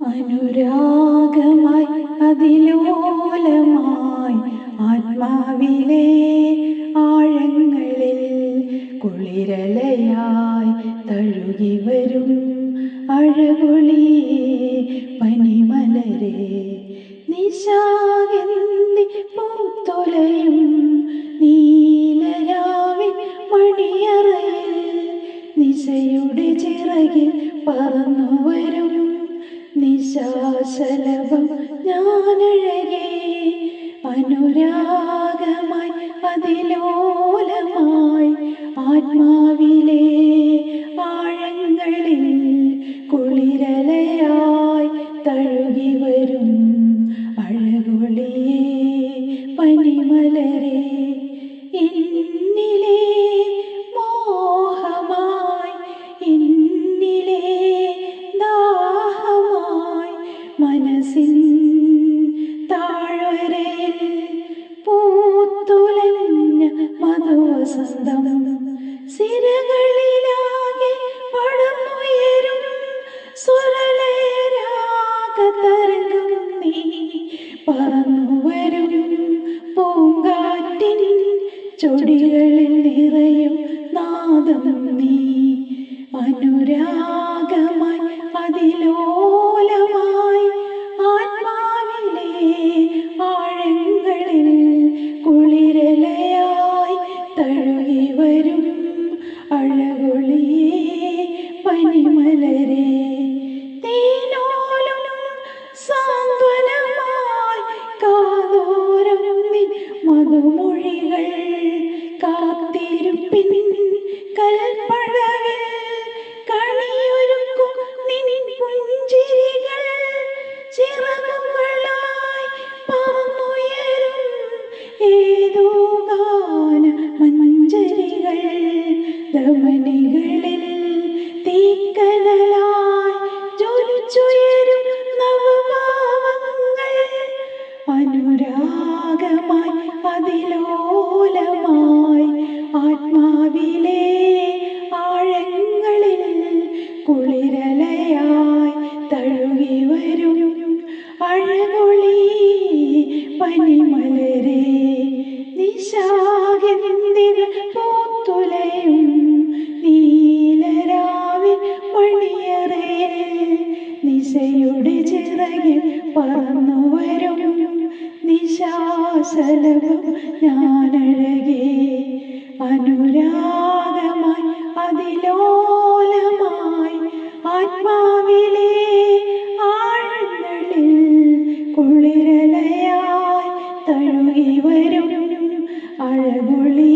അനുരാഗമായി അതിലോലമായി ആത്മാവിലെ ആഴങ്ങളിൽ കുളിരലയായി തഴുകി വരും അഴകൊളി പനിമലരെ നിശാഗന്ധി പൂത്തൊലയും നീലരാവിൻ മണിയറയിൽ നിശയുടെ ചിറകിൽ പറന്നു വരും നിശാശലഭം ഞാനഴകേ അനുരാഗമായി അതിലോലമായി ആത്മാവിലെ ആഴങ്ങളിൽ കുളിരലയായി തഴുകി വരും അഴകൊളിയേ പനിമലരെ എന്നിലെ മോഹമായി എന്നിലെ ദാഹമായി മനസ്സിൻ താഴ്വരയിൽ പൂത്തുലഞ്ഞ മധുവസന്തം സിരകളിലാകെ പടർന്നുയരും സ്വരലയരാഗതരംഗം നീ പറന്നുവരും പൂങ്കാറ്റിൻ ചൊടികളിൽ നിറയും നാദം നീ അനുരാഗമായി അതിലോലമായി ആത്മാവിലെ ആഴങ്ങളിൽ കുളിരലയായി തഴുകി വരും അഴകൊളിയേ പനിമലരെ തേനോലും സാന്ത്വനമായി കാതോരം നിൻ മധുമൊഴികൾ കാത്തിരുപ്പിൻ കൽപ്പടവിൽ കണിയൊരുക്കും നിൻ പുഞ്ചിരികൾ ചിറകുകളായി പറന്നുയരും ഏതോ ഗാന മഞ്ജരികൾ ധമനികളിൽ തീക്കനലായി ജ്വലിച്ചുയരും നവഭാവങ്ങൾ അനുരാഗമായി അതിലോലമായി ആത്മാവിലെ ആഴങ്ങളിൽ കുളിരലയായി തഴുകി വരും അഴകൊളി പനിമലരെ നിശാഗന്ധിക പൂത്തുലയും നീലരാവിൻ മണിയറയിൽ നിശയുടെ ചിറകിൽ പറന്നു വരും നിശാശലഭം ഞാനഴകേ അനുരാഗമായി അതിലോലമായി ആത്മാവിലെ ആഴങ്ങളിൽ കുളിരലയായി തഴുകി വരും അഴകൊളി